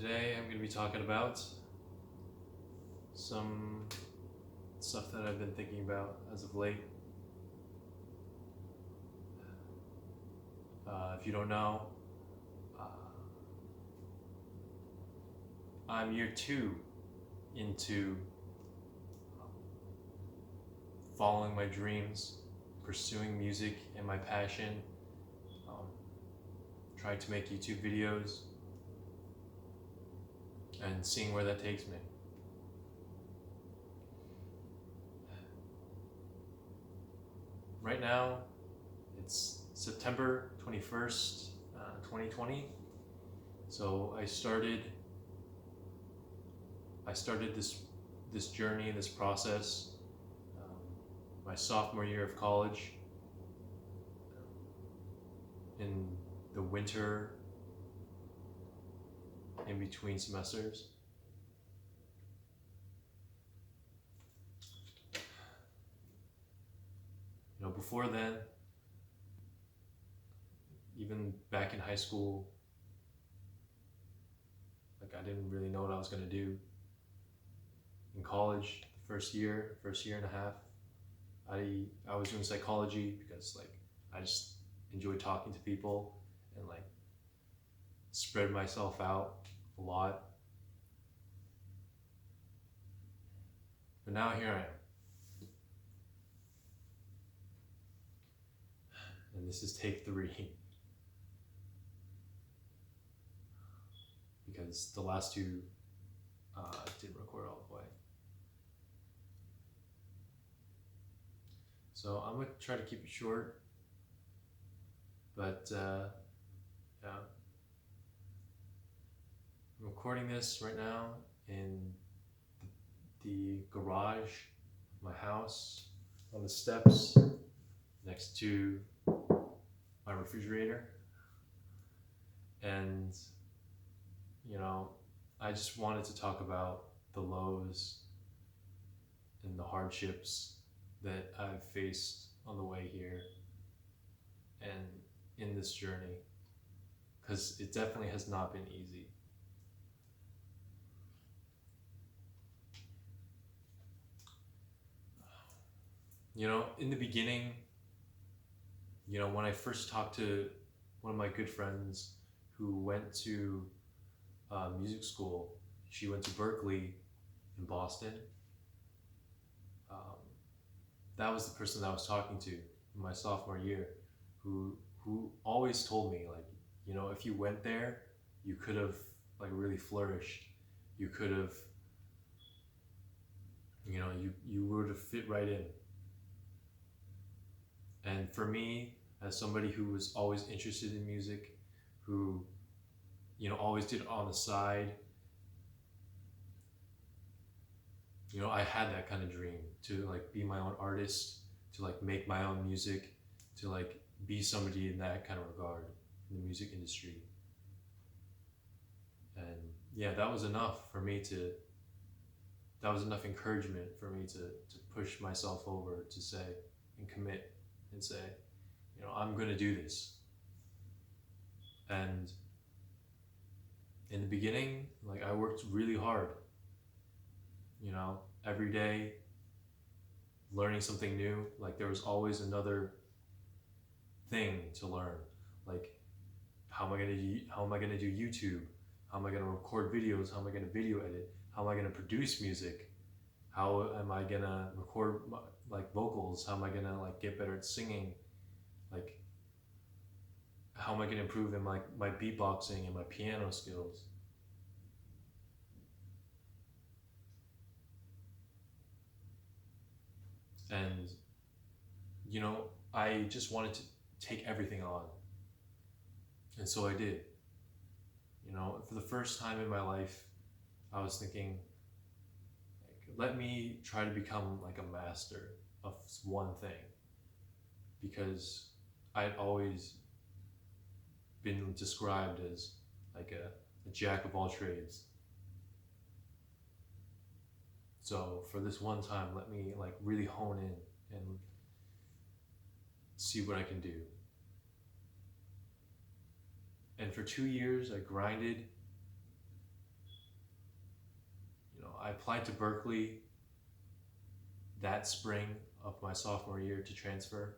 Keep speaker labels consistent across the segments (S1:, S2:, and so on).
S1: Today I'm going to be talking about some stuff that I've been thinking about as of late. If you don't know, uh, I'm year 2 into following my dreams, pursuing music and my passion, trying to make YouTube videos, and seeing where that takes me. Right now, it's September 21st, 2020. So I started this journey, this process, my sophomore year of college, in the winter in between semesters. Before then, even back in high school, I didn't really know what I was going to do. In college, the first year and a half, I was doing psychology because I just enjoyed talking to people and spread myself out a lot. But now here I am. And this is take 3. Because the last 2 didn't record all the way. So I'm going to try to keep it short. But yeah. I'm recording this right now in the garage of my house, on the steps next to my refrigerator. And I just wanted to talk about the lows and the hardships that I've faced on the way here and in this journey, because it definitely has not been easy. In the beginning, when I first talked to one of my good friends who went to music school, she went to Berkeley in Boston. That was the person that I was talking to in my sophomore year, who always told me, if you went there, you could have really flourished. You could have, you would have fit right in. And for me, as somebody who was always interested in music, who always did it on the side, I had that kind of dream to be my own artist, to make my own music, to be somebody in that kind of regard in the music industry. And yeah, that was enough encouragement for me to push myself over, to say and commit and say, I'm gonna do this. And in the beginning, I worked really hard, every day, learning something new. There was always another thing to learn. How am I gonna do YouTube? How am I gonna record videos? How am I gonna video edit? How am I gonna produce music? How am I gonna record vocals? How am I gonna get better at singing? How am I gonna improve in my beatboxing and my piano skills? And I just wanted to take everything on. And so I did. For the first time in my life, I was thinking, let me try to become a master of one thing, because I'd always been described as a jack of all trades. So for this one time, let me really hone in and see what I can do. And for 2 years, I grinded I applied to Berkeley that spring of my sophomore year to transfer,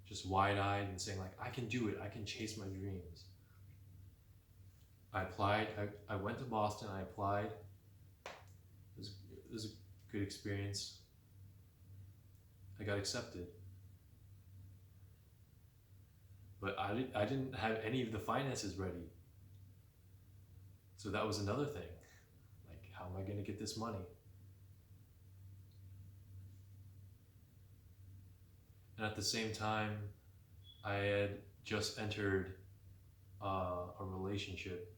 S1: just wide-eyed and saying like, I can do it, I can chase my dreams. I applied, I went to Boston, I applied. It was a good experience. I got accepted. But I didn't have any of the finances ready. So that was another thing. Like, how am I going to get this money? And at the same time, I had just entered a relationship.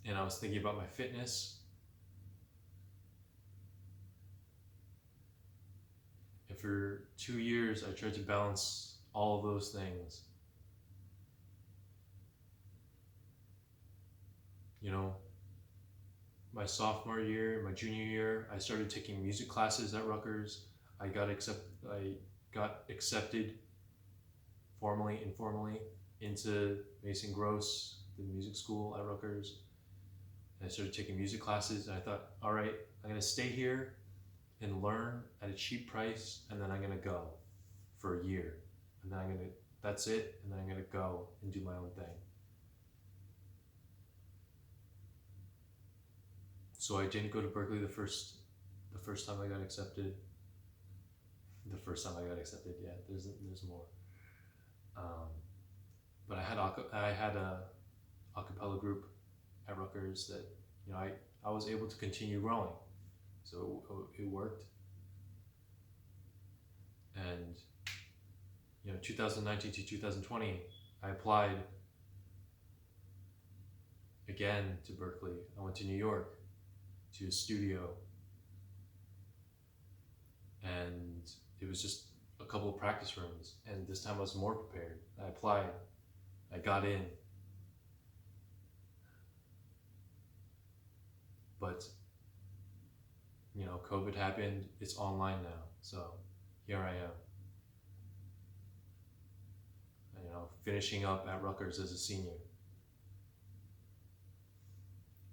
S1: And I was thinking about my fitness. And for 2 years, I tried to balance all of those things. You know, my sophomore year, my junior year, I started taking music classes at Rutgers. I got accepted formally, informally, into Mason Gross, the music school at Rutgers. And I started taking music classes, and I thought, all right, I'm gonna stay here and learn at a cheap price, and then I'm gonna go for a year. And then that's it, and then I'm gonna go and do my own thing. So I didn't go to Berkeley the first time I got accepted. The first time I got accepted, yeah, there's more. But I had a acapella group at Rutgers that, you know, I was able to continue growing. So it worked. And, you know, 2019 to 2020, I applied again to Berkeley. I went to New York to a studio, and it was just a couple of practice rooms, and this time I was more prepared. I applied, I got in, but, you know, COVID happened, it's online now, so here I am. You know, finishing up at Rutgers as a senior.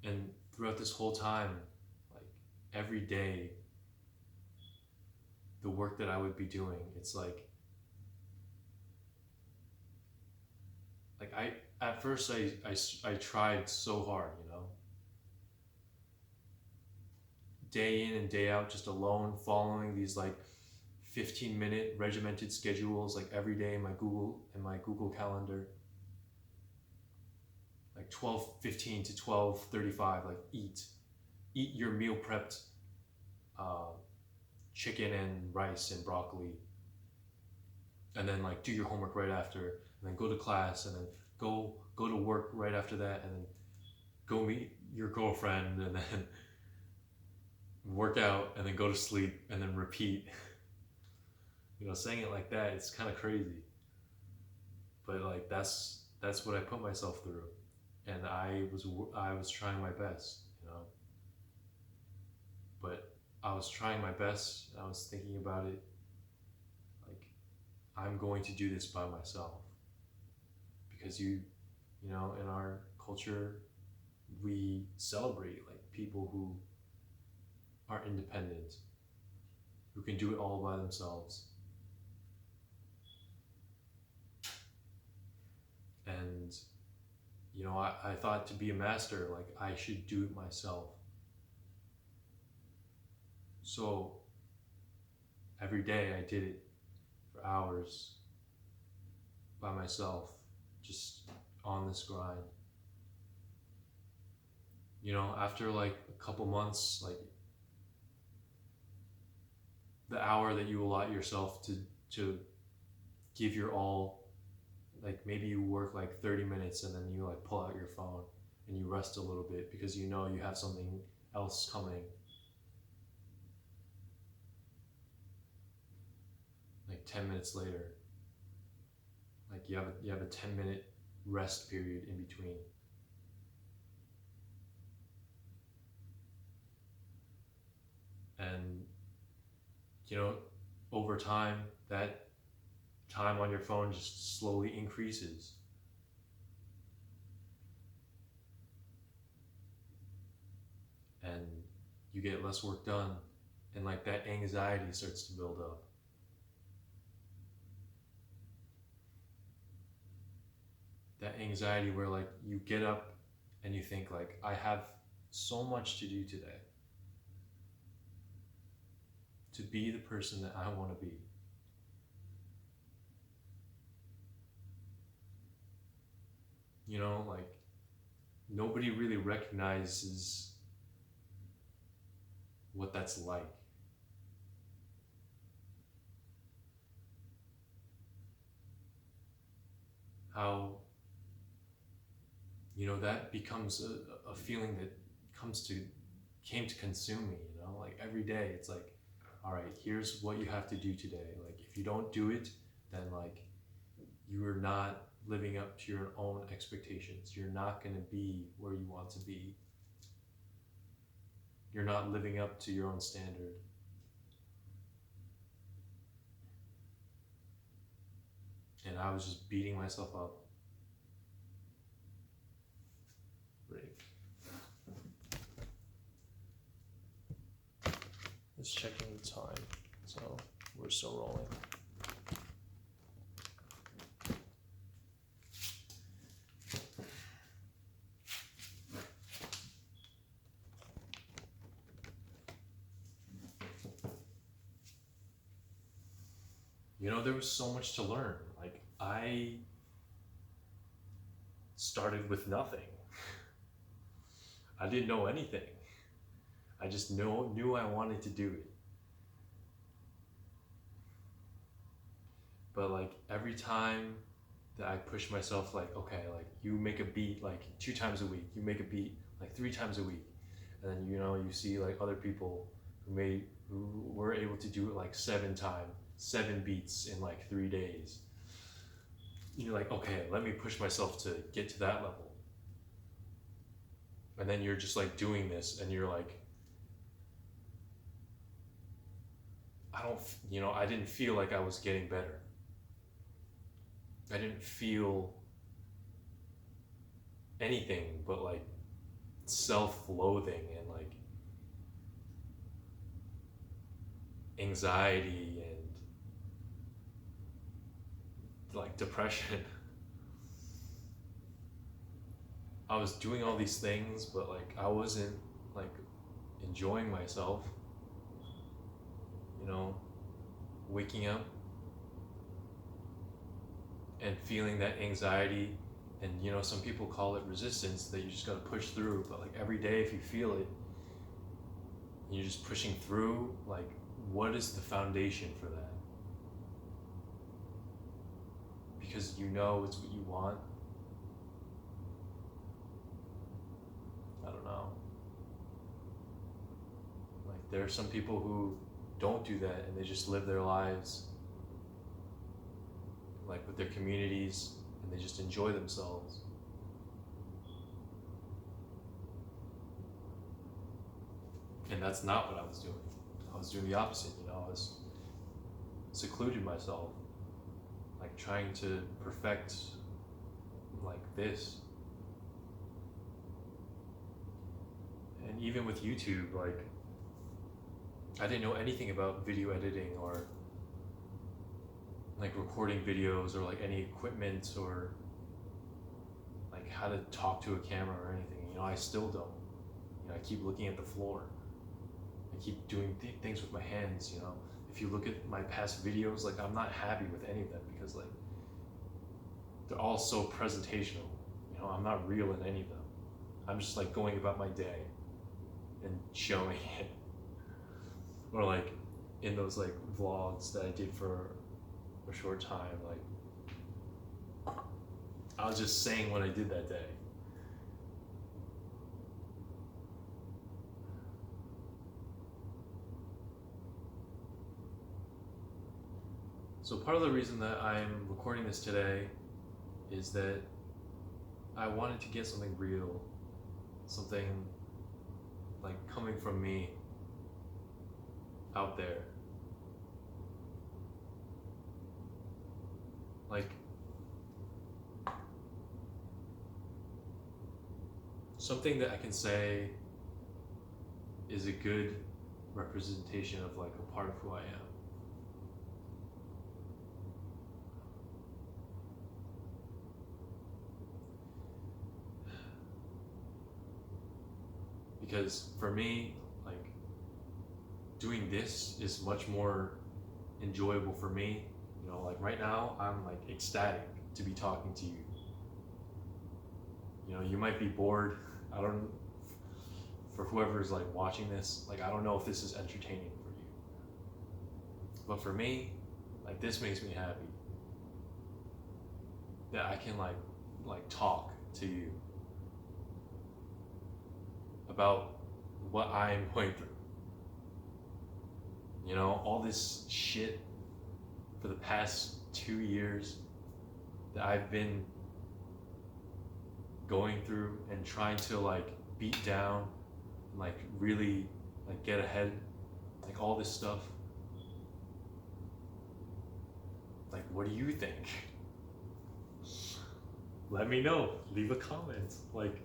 S1: And throughout this whole time, like every day, the work that I would be doing, it's like at first I tried so hard, you know, day in and day out, just alone, following these like 15-minute regimented schedules, like every day in my Google Calendar, like 12:15 to 12:35, like eat your meal prepped chicken and rice and broccoli, and then like do your homework right after, and then go to class, and then go to work right after that, and then go meet your girlfriend, and then work out, and then go to sleep, and then repeat. You know, saying it like that, it's kind of crazy, but like that's what I put myself through, and I was trying my best, you know. But I was trying my best, and I was thinking about it like, I'm going to do this by myself, because you know, in our culture, we celebrate like people who are independent, who can do it all by themselves. And, you know, I thought to be a master, like I should do it myself. So every day I did it for hours by myself, just on this grind. You know, after like a couple months, like the hour that you allot yourself to give your all, like maybe you work like 30 minutes and then you like pull out your phone and you rest a little bit because you know you have something else coming. Like 10 minutes later, like you have a 10-minute rest period in between. And, you know, over time, that time on your phone just slowly increases. and you get less work done, and like that anxiety starts to build up. That anxiety where like you get up and you think like, I have so much to do today to be the person that I want to be. You know, like nobody really recognizes what that's like. How, you know, that becomes a feeling that came to consume me, you know, like every day it's like, all right, here's what you have to do today. Like if you don't do it, then like you are not living up to your own expectations. You're not going to be where you want to be. You're not living up to your own standard. And I was just beating myself up. Break. Just checking the time. So we're still rolling. You know, there was so much to learn. Like, I started with nothing. I didn't know anything. I just knew I wanted to do it. But like every time that I push myself, like, okay, like you make a beat like 2 times a week, you make a beat like 3 times a week, and then you know you see like other people who were able to do it like 7 beats in like 3 days. You're like, okay, let me push myself to get to that level. And then you're just like doing this, and you're like, I didn't feel like I was getting better. I didn't feel anything but like self-loathing and like anxiety and like depression. I was doing all these things, but like I wasn't like enjoying myself. You know, waking up and feeling that anxiety, and you know, some people call it resistance, that you just gotta push through. But like every day, if you feel it, you're just pushing through. Like, what is the foundation for that? Because you know it's what you want. I don't know. Like, there are some people who don't do that, and they just live their lives like with their communities, and they just enjoy themselves. And that's not what I was doing. I was doing the opposite, you know, I was secluded myself, like trying to perfect like this. And even with YouTube, like I didn't know anything about video editing or like recording videos or like any equipment or like how to talk to a camera or anything. You know, I still don't. You know, I keep looking at the floor. I keep doing things with my hands, you know. If you look at my past videos, like I'm not happy with any of them because like they're all so presentational. You know, I'm not real in any of them. I'm just like going about my day and showing it. Or like in those like vlogs that I did for a short time, like I was just saying what I did that day. So part of the reason that I'm recording this today is that I wanted to get something real, something like coming from me out there. Like something that I can say is a good representation of like a part of who I am. Because for me, like, doing this is much more enjoyable for me. You know, like right now, I'm like ecstatic to be talking to you. You know, you might be bored. I don't, for whoever's like watching this, like, I don't know if this is entertaining for you. But for me, like, this makes me happy. That I can like talk to you about what I'm going through. You know, all this shit for the past 2 years that I've been going through and trying to like beat down, like really like get ahead, like all this stuff. Like, what do you think? Let me know. Leave a comment. Like,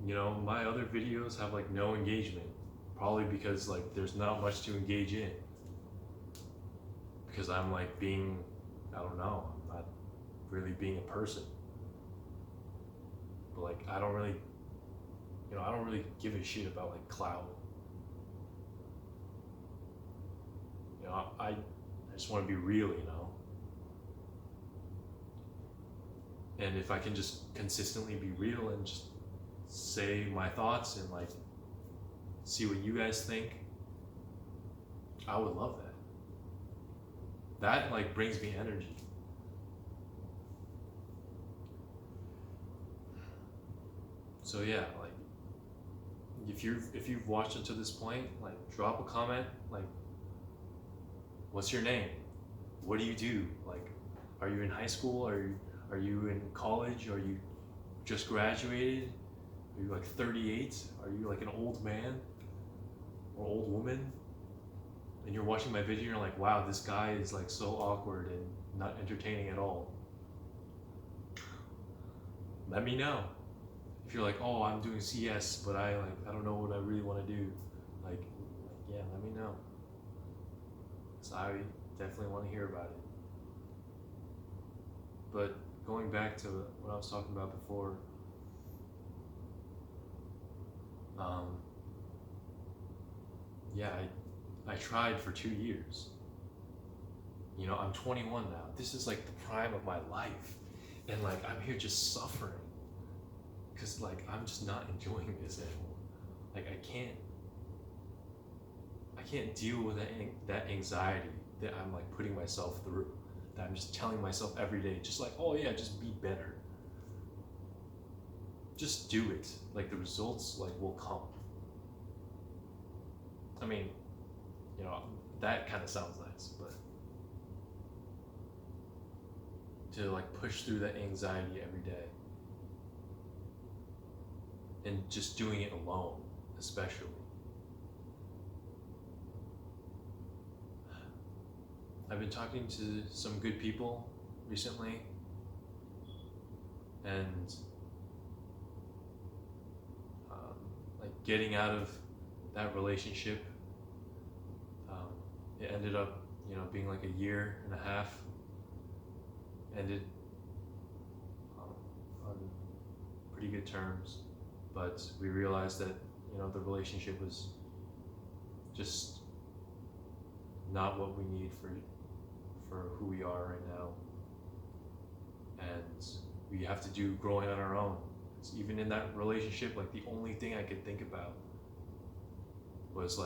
S1: you know, my other videos have like no engagement. Probably because like there's not much to engage in. Because I'm like being, I don't know, I'm not really being a person. But like I don't really, you know, I don't really give a shit about like clout. You know, I just want to be real, you know. And if I can just consistently be real and just say my thoughts and like see what you guys think, I would love that. That like brings me energy. So yeah, like if you've watched it to this point, like drop a comment, like what's your name? What do you do? Like, are you in high school? Are you in college? Are you just graduated? Are you like 38? Are you like an old man or old woman? And you're watching my video and you're like, wow, this guy is like so awkward and not entertaining at all. Let me know. If you're like, oh, I'm doing CS, but I don't know what I really want to do. Like, yeah, let me know. So I definitely want to hear about it. But going back to what I was talking about before, yeah, I tried for 2 years. You know, I'm 21 now. This is like the prime of my life. And like, I'm here just suffering. Cause like, I'm just not enjoying this anymore. Like, I can't deal with that anxiety that I'm like putting myself through. That I'm just telling myself every day, just like, oh yeah, just be better. Just do it. Like the results like will come. I mean, you know, that kind of sounds nice, but to like push through that anxiety every day and just doing it alone, especially. I've been talking to some good people recently, and like getting out of that relationship, it ended up, you know, being like 1.5 years. Ended on pretty good terms, but we realized that, you know, the relationship was just not what we need for who we are right now, and we have to do growing on our own. It's even in that relationship, like the only thing I could think about was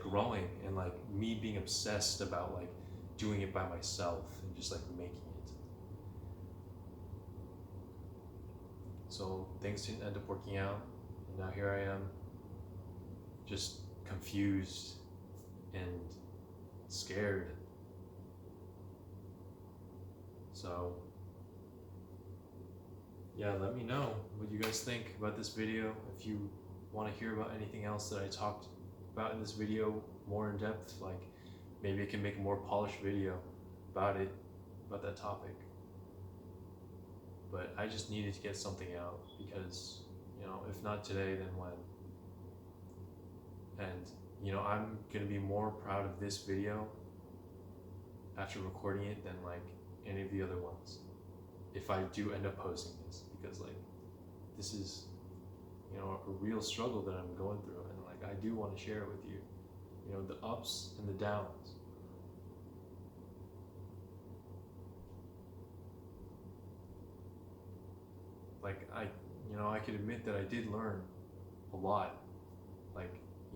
S1: growing and like me being obsessed about like doing it by myself and just like making it. So things didn't end up working out, and now here I am, just confused and scared. So yeah, let me know what you guys think about this video. If you want to hear about anything else that I talked about in this video more in depth, like maybe I can make a more polished video about that topic. But I just needed to get something out because, if not today, then when? And I'm gonna be more proud of this video after recording it than like any of the other ones, if I do end up posting this, because like this is a real struggle that I'm going through, and like I do want to share it with you, the ups and the downs. Like I could admit that I did learn a lot. Like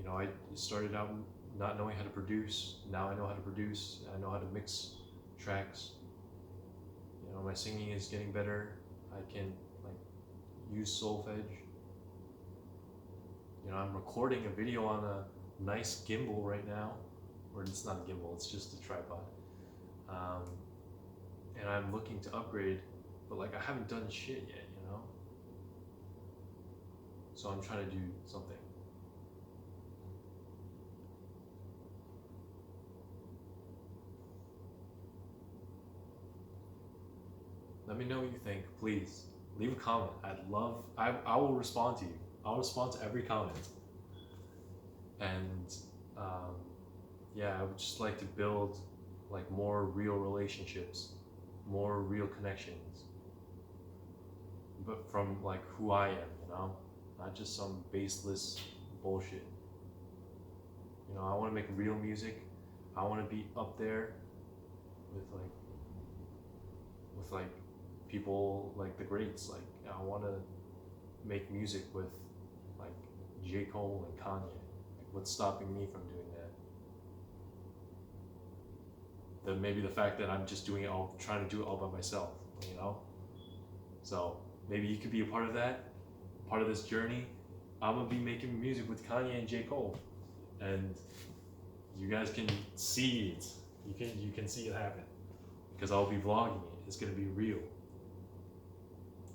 S1: I started out not knowing how to produce. Now I know how to produce. I know how to mix tracks. My singing is getting better. I can like use solfege. I'm recording a video on a nice gimbal right now, or it's not a gimbal, it's just a tripod. And I'm looking to upgrade, but like I haven't done shit yet, So I'm trying to do something. Let me know what you think, please. Leave a comment. I will respond to you. I'll respond to every comment. And I would just like to build like more real relationships, more real connections, but from like who I am, not just some baseless bullshit. I want to make real music. I want to be up there with like people like the greats. Like I want to make music with like J. Cole and Kanye. Like, what's stopping me from doing that? Then maybe the fact that I'm just doing it all, trying to do it all by myself, So maybe you could be a part of that, part of this journey. I'm gonna be making music with Kanye and J. Cole, and you guys can see it. You can see it happen, because I'll be vlogging it. It's gonna be real.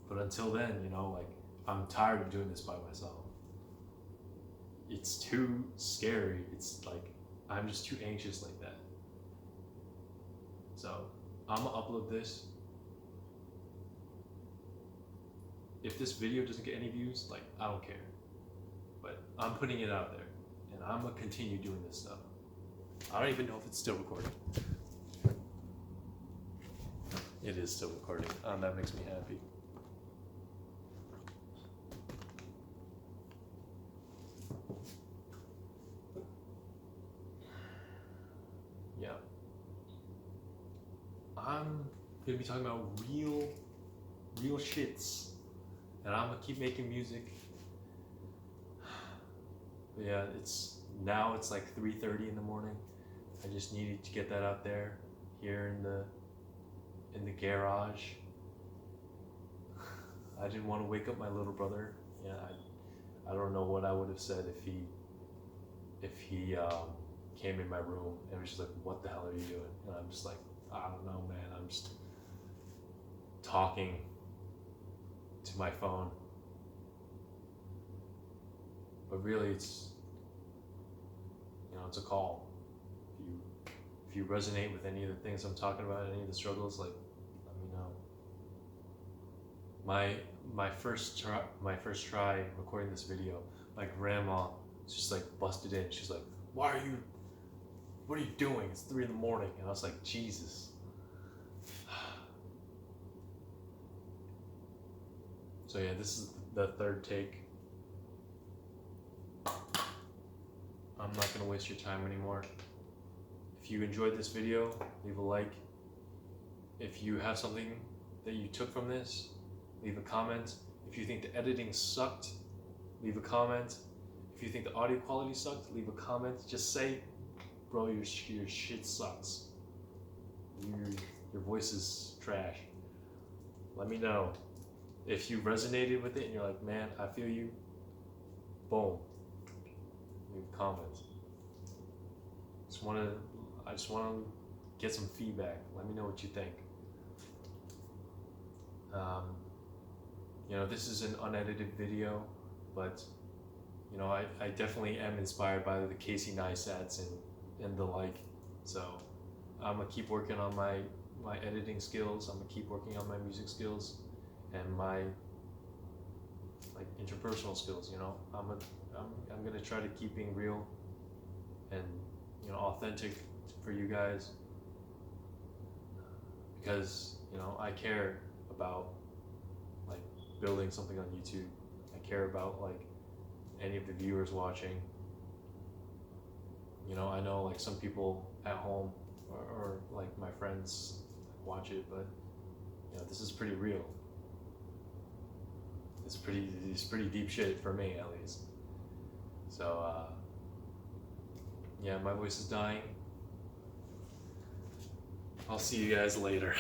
S1: But until then, like I'm tired of doing this by myself. It's too scary. It's like I'm just too anxious like that. So I'm gonna upload this. If this video doesn't get any views, like I don't care. But I'm putting it out there, and I'm gonna continue doing this stuff. I don't even know if it's still recording. It is still recording. That makes me happy. Yeah. I'm gonna be talking about real shits, and I'm gonna keep making music. But yeah, it's like 3:30 in the morning. I just needed to get that out there here in the garage. I didn't want to wake up my little brother. Yeah, I don't know what I would have said if he came in my room and was just like, "What the hell are you doing?" And I'm just like, "I don't know, man. I'm just talking to my phone." But really, it's it's a call. If you resonate with any of the things I'm talking about, any of the struggles, like let me know. My first try recording this video, my grandma just like busted in. She's like, what are you doing? It's 3 a.m. And I was like, Jesus. So yeah, this is the third take. I'm not gonna waste your time anymore. If you enjoyed this video, leave a like. If you have something that you took from this, leave a comment. If you think the editing sucked, leave a comment. If you think the audio quality sucked, leave a comment. Just say, bro, your shit sucks. Your voice is trash. Let me know. If you resonated with it and you're like, man, I feel you, boom. Leave a comment. I just want to get some feedback. Let me know what you think. This is an unedited video, but I definitely am inspired by the Casey Neistats and the like. So I'm gonna keep working on my editing skills. I'm gonna keep working on my music skills and my like interpersonal skills. You know, I'm gonna try to keep being real and, you know, authentic for you guys, because, you know, I care about like building something on YouTube. I care about like any of the viewers watching. You know, I know like some people at home or like my friends watch it, but you know, this is pretty real. It's pretty deep shit for me, at least. So yeah, my voice is dying. I'll see you guys later.